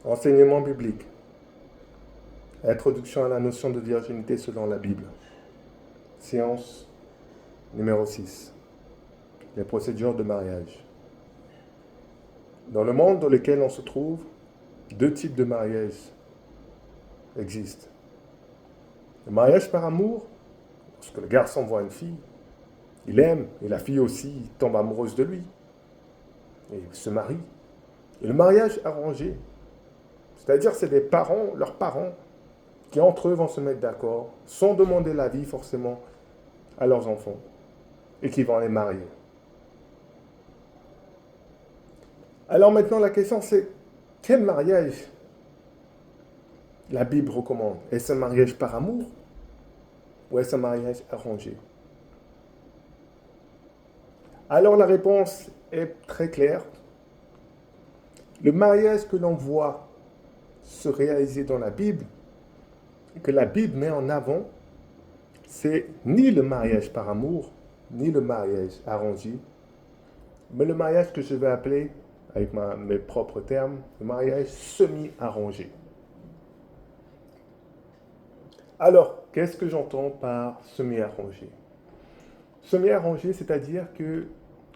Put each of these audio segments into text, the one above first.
Enseignement biblique. Introduction à la notion de virginité selon la Bible. Séance numéro 6. Les procédures de mariage. Dans le monde dans lequel on se trouve, deux types de mariage existent. Le mariage par amour, lorsque le garçon voit une fille, il aime, et la fille aussi tombe amoureuse de lui, et se marie. Et le mariage arrangé, c'est-à-dire c'est des parents, leurs parents, qui entre eux vont se mettre d'accord, sans demander l'avis forcément à leurs enfants, et qui vont les marier. Alors maintenant la question c'est, quel mariage la Bible recommande? Est-ce un mariage par amour ou est-ce un mariage arrangé? Alors la réponse est très claire. Le mariage que l'on voit se réaliser dans la Bible, que la Bible met en avant, c'est ni le mariage par amour, ni le mariage arrangé, mais le mariage que je vais appeler, avec mes propres termes, le mariage semi-arrangé. Alors, qu'est-ce que j'entends par semi-arrangé? Semi-arrangé, c'est-à-dire que,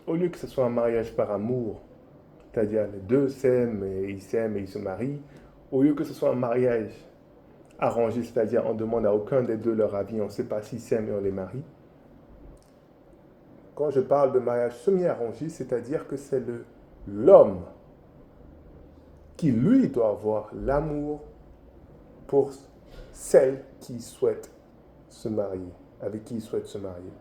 au lieu que ce soit un mariage par amour, c'est-à-dire les deux s'aiment et ils se marient, au lieu que ce soit un mariage arrangé, c'est-à-dire on demande à aucun des deux leur avis, on ne sait pas s'ils s'aiment et on les marie. Quand je parle de mariage semi-arrangé, c'est-à-dire que c'est l'homme qui, lui, doit avoir l'amour pour celle qui souhaite se marier, avec qui il souhaite se marier.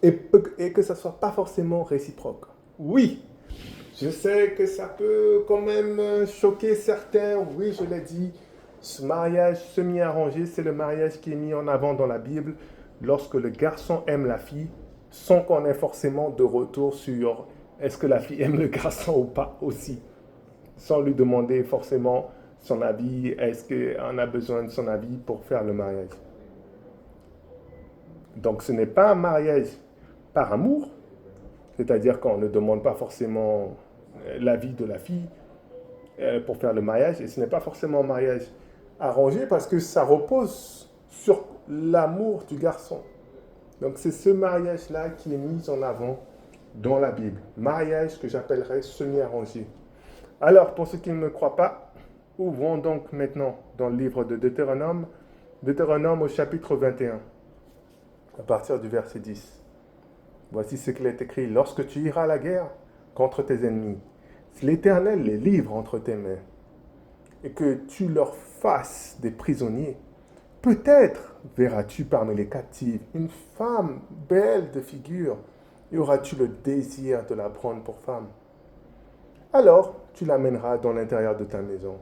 Et que ça ne soit pas forcément réciproque. Oui, je sais que ça peut quand même choquer certains. Oui, je l'ai dit, ce mariage semi-arrangé, c'est le mariage qui est mis en avant dans la Bible lorsque le garçon aime la fille sans qu'on ait forcément de retour sur est-ce que la fille aime le garçon ou pas aussi. Sans lui demander forcément son avis, est-ce qu'on a besoin de son avis pour faire le mariage. Donc ce n'est pas un mariage par amour, c'est-à-dire qu'on ne demande pas forcément l'avis de la fille pour faire le mariage, et ce n'est pas forcément un mariage arrangé parce que ça repose sur l'amour du garçon. Donc c'est ce mariage-là qui est mis en avant dans la Bible. Mariage que j'appellerais semi-arrangé. Alors, pour ceux qui ne me croient pas, ouvrons donc maintenant dans le livre de Deutéronome, Deutéronome au chapitre 21, à partir du verset 10. Voici ce qu'il est écrit. Lorsque tu iras à la guerre contre tes ennemis, si l'Éternel les livre entre tes mains, et que tu leur fasses des prisonniers, peut-être verras-tu parmi les captifs une femme belle de figure, et auras-tu le désir de la prendre pour femme. Alors tu l'amèneras dans l'intérieur de ta maison.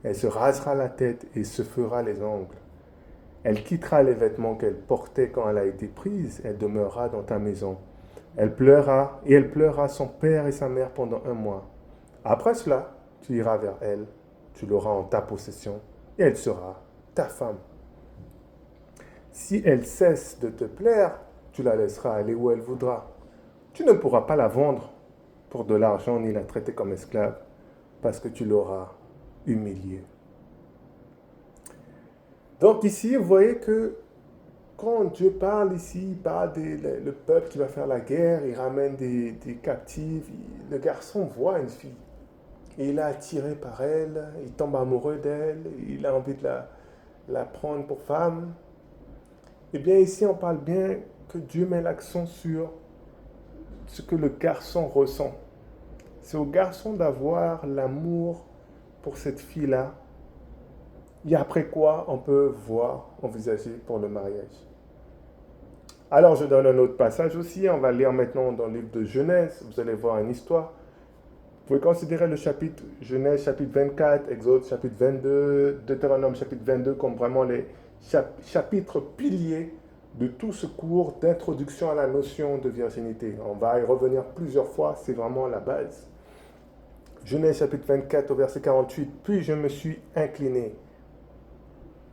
Elle se rasera la tête et se fera les ongles. Elle quittera les vêtements qu'elle portait quand elle a été prise. Elle demeurera dans ta maison. Elle pleura son père et sa mère pendant 1 mois. Après cela, tu iras vers elle, tu l'auras en ta possession, et elle sera ta femme. Si elle cesse de te plaire, tu la laisseras aller où elle voudra. Tu ne pourras pas la vendre pour de l'argent ni la traiter comme esclave, parce que tu l'auras humiliée. Donc ici, vous voyez que quand Dieu parle ici, il parle le peuple qui va faire la guerre, il ramène des captifs, le garçon voit une fille. Et il est attiré par elle, il tombe amoureux d'elle, il a envie de la prendre pour femme. Eh bien ici, on parle bien que Dieu met l'accent sur ce que le garçon ressent. C'est au garçon d'avoir l'amour pour cette fille-là. Et après quoi, on peut envisager pour le mariage. Alors, je donne un autre passage aussi. On va lire maintenant dans le livre de Genèse. Vous allez voir une histoire. Vous pouvez considérer le chapitre Genèse, chapitre 24, Exode, chapitre 22, Deutéronome, chapitre 22, comme vraiment les chapitres piliers de tout ce cours d'introduction à la notion de virginité. On va y revenir plusieurs fois, c'est vraiment la base. Genèse, chapitre 24, au verset 48. Puis je me suis incliné.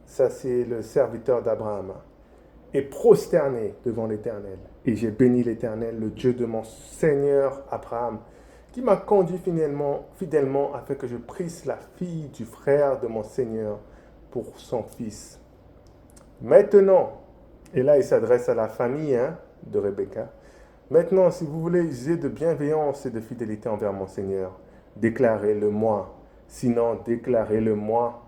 Ça, c'est le serviteur d'Abraham. Et prosterné devant l'Éternel. Et j'ai béni l'Éternel, le Dieu de mon Seigneur Abraham, qui m'a conduit fidèlement afin que je prisse la fille du frère de mon Seigneur pour son fils. Maintenant, et là il s'adresse à la famille de Rebecca, maintenant si vous voulez user de bienveillance et de fidélité envers mon Seigneur, déclarez-le-moi, sinon déclarez-le-moi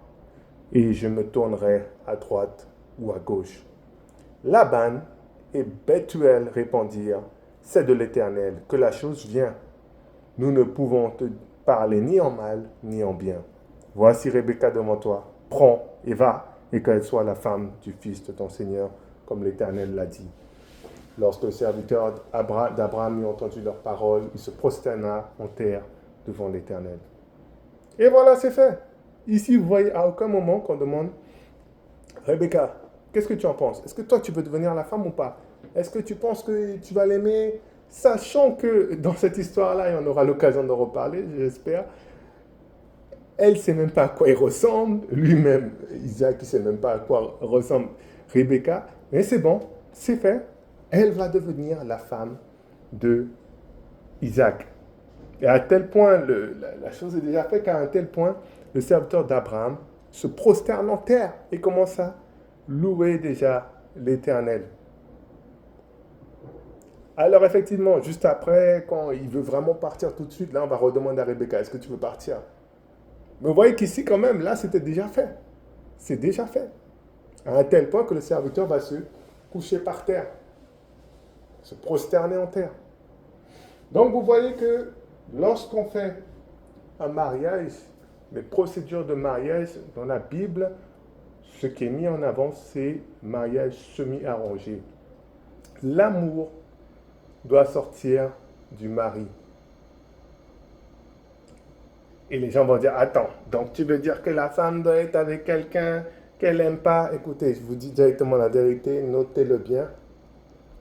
et je me tournerai à droite ou à gauche. Laban et Bethuel répondirent, c'est de l'Éternel que la chose vient. Nous ne pouvons te parler ni en mal ni en bien. Voici Rebecca devant toi. Prends et va, et qu'elle soit la femme du fils de ton Seigneur, comme l'Éternel l'a dit. Lorsque le serviteur d'Abraham eut entendu leurs paroles, il se prosterna en terre devant l'Éternel. Et voilà, c'est fait. Ici, vous voyez, à aucun moment qu'on demande, Rebecca, qu'est-ce que tu en penses? Est-ce que toi, tu veux devenir la femme ou pas? Est-ce que tu penses que tu vas l'aimer? Sachant que dans cette histoire-là, et on aura l'occasion de reparler, j'espère, elle ne sait même pas à quoi il ressemble, lui-même, Isaac, il ne sait même pas à quoi ressemble Rebecca, mais c'est bon, c'est fait. Elle va devenir la femme de Isaac. Et à tel point, la chose est déjà faite qu'à un tel point, le serviteur d'Abraham se prosterne en terre et commence à louer déjà l'Éternel. Alors effectivement, juste après, quand il veut vraiment partir tout de suite, là on va redemander à Rebecca, est-ce que tu veux partir? Mais vous voyez qu'ici quand même, là c'était déjà fait. C'est déjà fait. À un tel point que le serviteur va se coucher par terre, se prosterner en terre. Donc vous voyez que lorsqu'on fait un mariage, les procédures de mariage dans la Bible, ce qui est mis en avant, c'est mariage semi-arrangé. L'amour doit sortir du mari. Et les gens vont dire, attends, donc tu veux dire que la femme doit être avec quelqu'un qu'elle n'aime pas? Écoutez, je vous dis directement la vérité, notez-le bien.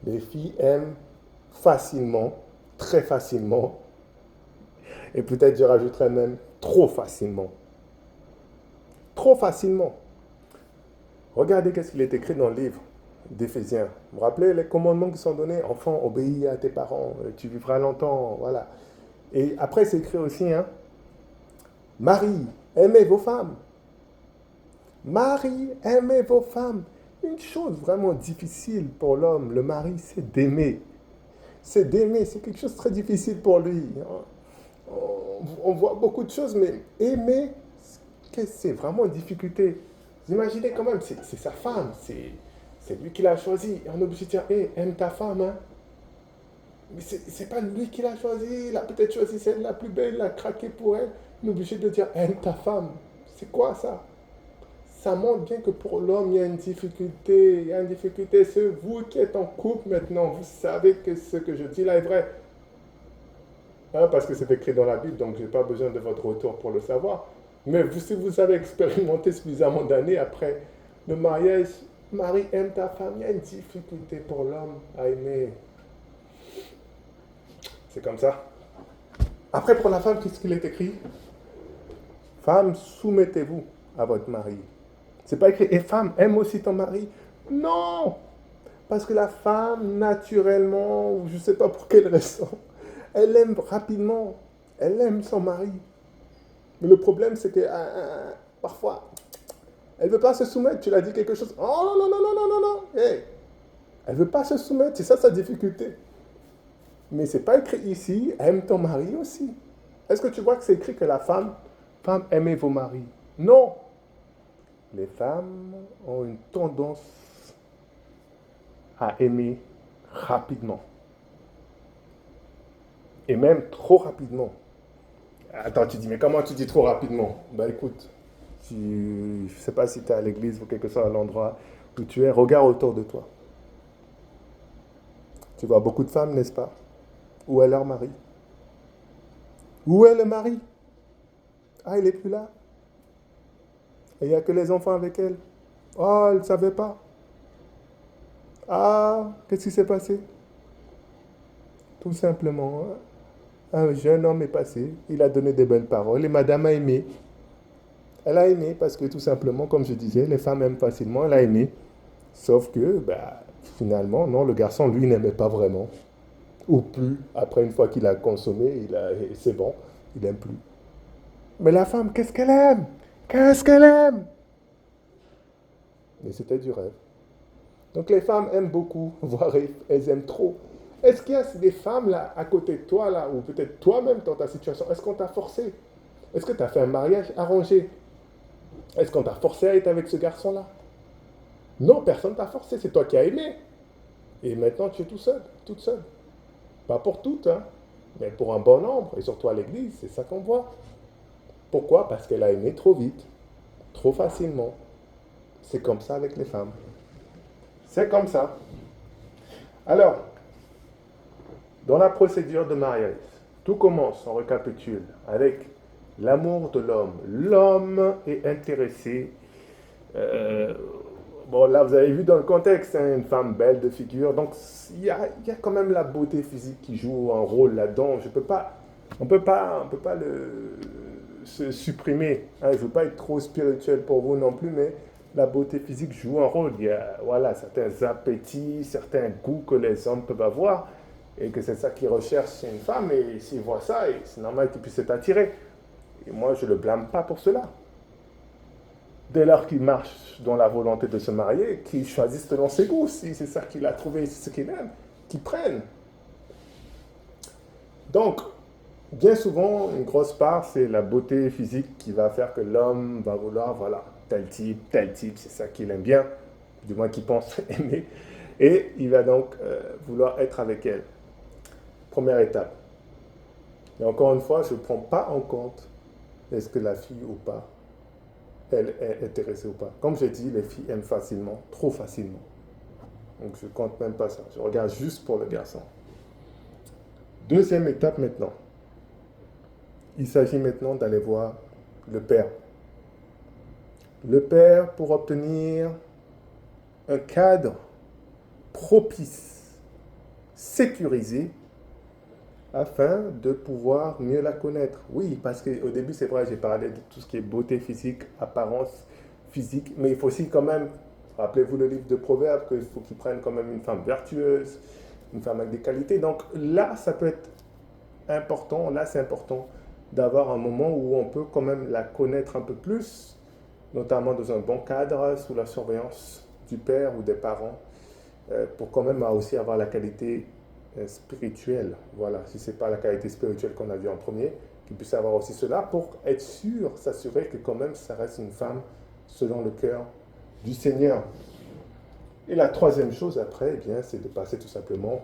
Les filles aiment facilement, très facilement, et peut-être je rajouterais même trop facilement. Trop facilement. Regardez qu'est-ce qu'il est écrit dans le livre d'Éphésiens. Vous vous rappelez les commandements qui sont donnés? Enfant, obéis à tes parents, tu vivras longtemps, voilà. Et après, c'est écrit aussi, Marie, aimez vos femmes. Marie, aimez vos femmes. Une chose vraiment difficile pour l'homme, le mari, c'est d'aimer. C'est d'aimer, c'est quelque chose de très difficile pour lui. On voit beaucoup de choses, mais aimer, c'est vraiment une difficulté. Vous imaginez quand même, c'est sa femme, c'est lui qui l'a choisi. On est obligé de dire, hey, aime ta femme. Hein? Mais c'est pas lui qui l'a choisi, il a peut-être choisi celle la plus belle, il a craqué pour elle. On est obligé de dire, aime ta femme. C'est quoi ça? Ça montre bien que pour l'homme, il y a une difficulté. Il y a une difficulté. C'est vous qui êtes en couple maintenant. Vous savez que ce que je dis là est vrai. Parce que c'est écrit dans la Bible, donc je n'ai pas besoin de votre retour pour le savoir. Mais si vous avez expérimenté suffisamment d'années après le mariage, Marie aime ta femme, il y a une difficulté pour l'homme à aimer. C'est comme ça. Après, pour la femme, qu'est-ce qu'il est écrit? Femme, soumettez-vous à votre mari. C'est pas écrit, et femme, aime aussi ton mari. Non! Parce que la femme, naturellement, je ne sais pas pour quelle raison, elle aime rapidement, elle aime son mari. Mais le problème, c'est que parfois, elle ne veut pas se soumettre. Tu lui as dit quelque chose. Oh non, non, non, non, non, non. Hey. Elle ne veut pas se soumettre. C'est ça sa difficulté. Mais ce n'est pas écrit ici, aime ton mari aussi. Est-ce que tu vois que c'est écrit que la femme, aimez vos maris? Non. Les femmes ont une tendance à aimer rapidement. Et même trop rapidement. Attends, tu dis, mais comment tu dis trop rapidement? Ben écoute, je ne sais pas si tu es à l'église ou quelque chose à l'endroit où tu es, regarde autour de toi. Tu vois beaucoup de femmes, n'est-ce pas? Où est leur mari? Où est le mari? Ah, il n'est plus là. Et il n'y a que les enfants avec elle. Oh, elle ne savait pas. Ah, qu'est-ce qui s'est passé? Tout simplement, un jeune homme est passé, il a donné des belles paroles et madame a aimé. Elle a aimé parce que tout simplement, comme je disais, les femmes aiment facilement, elle a aimé. Sauf que, finalement, non, le garçon, lui, n'aimait pas vraiment. ou plus. Après, une fois qu'il a consommé, c'est bon, il n'aime plus. Mais la femme, qu'est-ce qu'elle aime? Qu'est-ce qu'elle aime? Mais c'était du rêve. Donc les femmes aiment beaucoup, voire elles aiment trop. Est-ce qu'il y a des femmes là, à côté de toi, là, ou peut-être toi-même dans ta situation, est-ce qu'on t'a forcé? Est-ce que tu as fait un mariage arrangé? Est-ce qu'on t'a forcé à être avec ce garçon-là? Non, personne ne t'a forcé, c'est toi qui as aimé. Et maintenant tu es tout seul, toute seule. Pas pour toutes, hein, mais pour un bon nombre, et surtout à l'église, c'est ça qu'on voit. Pourquoi? Parce qu'elle a aimé trop vite, trop facilement. C'est comme ça avec les femmes. C'est comme ça. Alors, dans la procédure de mariage, tout commence, on récapitule, avec l'amour de l'homme. L'homme est intéressé. euh, bon, là, vous avez vu dans le contexte, hein, une femme belle de figure. Donc, il y a quand même la beauté physique qui joue un rôle là-dedans. On peut pas se supprimer. Hein. Je ne veux pas être trop spirituel pour vous non plus, mais la beauté physique joue un rôle. Il y a voilà, certains appétits, certains goûts que les hommes peuvent avoir et que c'est ça qu'ils recherchent chez une femme. Et s'ils voient ça, c'est normal qu'ils puissent être attirés. Et moi, je ne le blâme pas pour cela. Dès lors qu'ils marchent dans la volonté de se marier, qu'ils choisissent selon ses goûts, si c'est ça qu'il a trouvé, c'est ce qu'il aime, qu'ils prennent. Donc, bien souvent, une grosse part, c'est la beauté physique qui va faire que l'homme va vouloir, voilà, tel type, c'est ça qu'il aime bien, du moins qu'il pense aimer, et il va donc vouloir être avec elle. Première étape. Et encore une fois, je ne prends pas en compte est-ce que la fille ou pas, elle est intéressée ou pas. Comme j'ai dit, les filles aiment facilement, trop facilement. Donc je ne compte même pas ça. Je regarde juste pour le garçon. Deuxième étape maintenant. Il s'agit maintenant d'aller voir le père. Le père pour obtenir un cadre propice, sécurisé, afin de pouvoir mieux la connaître. Oui, parce qu'au début, c'est vrai, j'ai parlé de tout ce qui est beauté physique, apparence physique, mais il faut aussi quand même, rappelez-vous le livre de Proverbes, qu'il faut qu'il prenne quand même une femme vertueuse, une femme avec des qualités. Donc là, ça peut être important, là c'est important d'avoir un moment où on peut quand même la connaître un peu plus, notamment dans un bon cadre, sous la surveillance du père ou des parents, pour quand même aussi avoir la qualité spirituelle. Voilà, si ce n'est pas la qualité spirituelle qu'on a vue en premier, qu'il puisse avoir aussi cela pour être sûr, s'assurer que quand même ça reste une femme selon le cœur du Seigneur. Et la troisième chose après, eh bien, c'est de passer tout simplement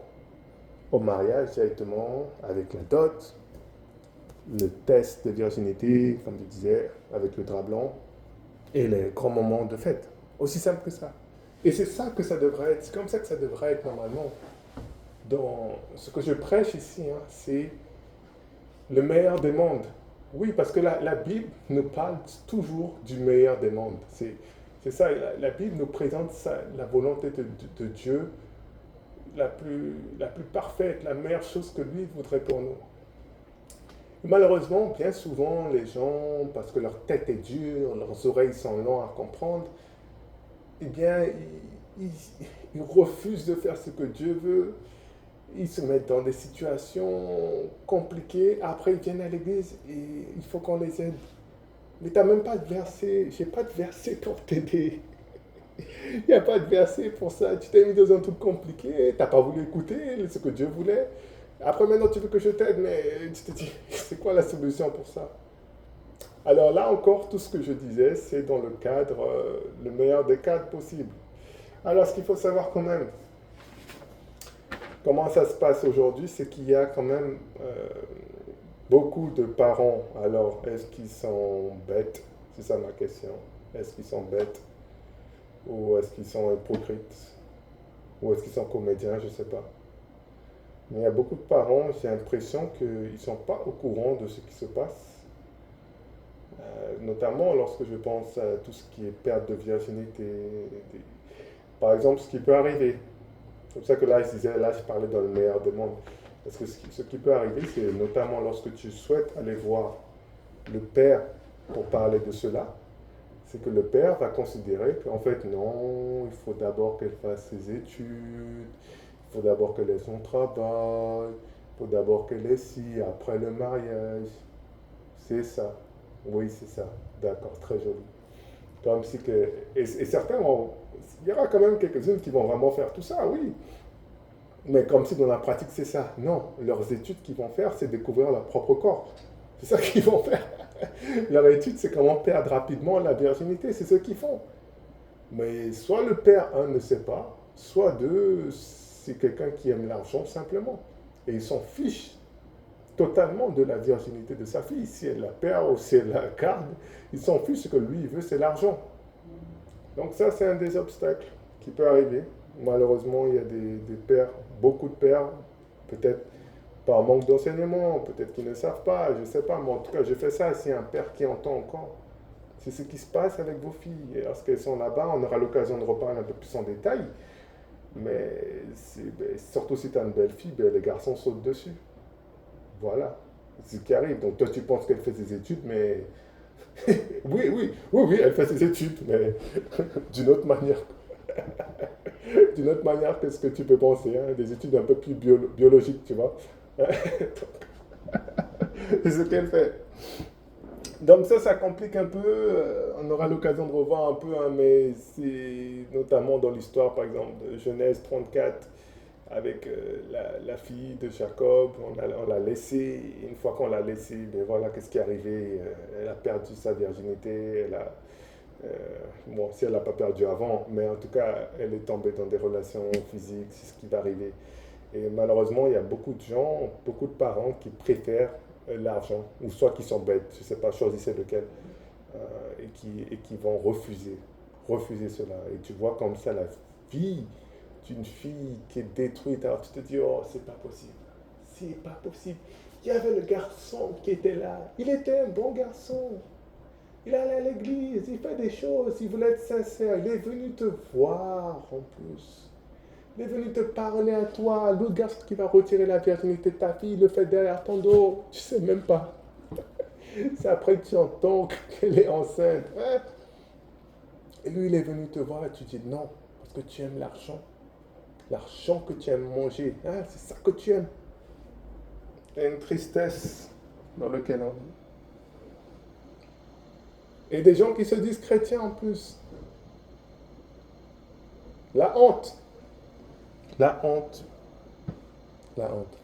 au mariage directement avec la dot, le test de virginité, comme je disais, avec le drap blanc, et les grands moments de fête. Aussi simple que ça. Et c'est ça que ça devrait être, c'est comme ça que ça devrait être normalement. Dans ce que je prêche ici, hein, c'est le meilleur des mondes. Oui, parce que la Bible nous parle toujours du meilleur des mondes. C'est ça, la Bible nous présente ça, la volonté de Dieu la plus parfaite, la meilleure chose que lui voudrait pour nous. Malheureusement, bien souvent, les gens, parce que leur tête est dure, leurs oreilles sont longues à comprendre, eh bien, ils refusent de faire ce que Dieu veut. Ils se mettent dans des situations compliquées. Après, ils viennent à l'église et il faut qu'on les aide. Mais tu n'as même pas de verset. J'ai pas de verset pour t'aider. Il n'y a pas de verset pour ça. Tu t'es mis dans un truc compliqué. Tu n'as pas voulu écouter ce que Dieu voulait. Après, maintenant, tu veux que je t'aide, mais tu te dis, c'est quoi la solution pour ça? Alors là encore, tout ce que je disais, c'est dans le cadre, le meilleur des cadres possibles. Alors, ce qu'il faut savoir quand même, comment ça se passe aujourd'hui, c'est qu'il y a quand même beaucoup de parents. Alors, est-ce qu'ils sont bêtes? C'est ça ma question. Est-ce qu'ils sont bêtes? Ou est-ce qu'ils sont hypocrites? Ou est-ce qu'ils sont comédiens? Je ne sais pas. Mais il y a beaucoup de parents, j'ai l'impression qu'ils ne sont pas au courant de ce qui se passe. Notamment lorsque je pense à tout ce qui est perte de virginité. Par exemple, ce qui peut arriver. C'est pour ça que là, je parlais dans le meilleur des mondes. Parce que ce qui peut arriver, c'est notamment lorsque tu souhaites aller voir le père pour parler de cela, c'est que le père va considérer qu'en fait, non, il faut d'abord qu'elle fasse ses études, il Il faut d'abord qu'elle ait son travail, il faut d'abord qu'elle ait ci, après le mariage. C'est ça. Oui, c'est ça. D'accord, très joli. Comme si que. Et certains vont. Il y aura quand même quelques-unes qui vont vraiment faire tout ça, oui. Mais comme si dans la pratique c'est ça. Non, leurs études qu'ils vont faire, c'est découvrir leur propre corps. C'est ça qu'ils vont faire. Leur étude, c'est comment perdre rapidement la virginité. C'est ce qu'ils font. Mais soit le père, un, ne sait pas, soit deux, c'est quelqu'un qui aime l'argent simplement. Et il s'en fiche totalement de la virginité de sa fille. Si elle la perd ou si elle la garde, il s'en fiche. Ce que lui, il veut, c'est l'argent. Donc ça, c'est un des obstacles qui peut arriver. Malheureusement, il y a des pères, beaucoup de pères, peut-être par manque d'enseignement, peut-être qu'ils ne savent pas, je ne sais pas, mais en tout cas, je fais ça. S'il y a un père qui entend encore, c'est ce qui se passe avec vos filles. Et lorsqu'elles sont là-bas, on aura l'occasion de reparler un peu plus en détail. Mais surtout si tu as une belle fille, ben, les garçons sautent dessus. Voilà. C'est ce qui arrive. Donc toi, tu penses qu'elle fait ses études, mais oui, elle fait ses études, mais d'une autre manière. D'une autre manière que ce que tu peux penser, hein, des études un peu plus biologiques, tu vois. C'est ce qu'elle fait. Donc ça complique un peu. On aura l'occasion de revoir un peu, hein, mais c'est notamment dans l'histoire, par exemple, de Genèse 34, avec la fille de Jacob. On l'a laissée. Une fois qu'on l'a laissée, ben voilà, qu'est-ce qui est arrivé. Elle a perdu sa virginité. Euh, bon, si elle n'a pas perdu avant, mais en tout cas, elle est tombée dans des relations physiques. C'est ce qui va arriver. Et malheureusement, il y a beaucoup de gens, beaucoup de parents qui préfèrent l'argent, ou soit qui sont bêtes, je ne sais pas, choisissez lequel, et qui vont refuser cela. Et tu vois comme ça la vie d'une fille qui est détruite, alors tu te dis, oh, c'est pas possible. Il y avait le garçon qui était là, il était un bon garçon, il allait à l'église, il fait des choses, il voulait être sincère, il est venu te voir en plus. Il est venu te parler à toi, l'autre garçon qui va retirer la virginité de ta fille, il le fait derrière ton dos, tu sais même pas. C'est après que tu entends qu'elle est enceinte. Hein? Et lui, il est venu te voir et tu dis non, parce que tu aimes l'argent. L'argent que tu aimes manger. Hein? C'est ça que tu aimes. Il y a une tristesse dans laquelle on vit. Et des gens qui se disent chrétiens en plus. La honte. La honte. La honte.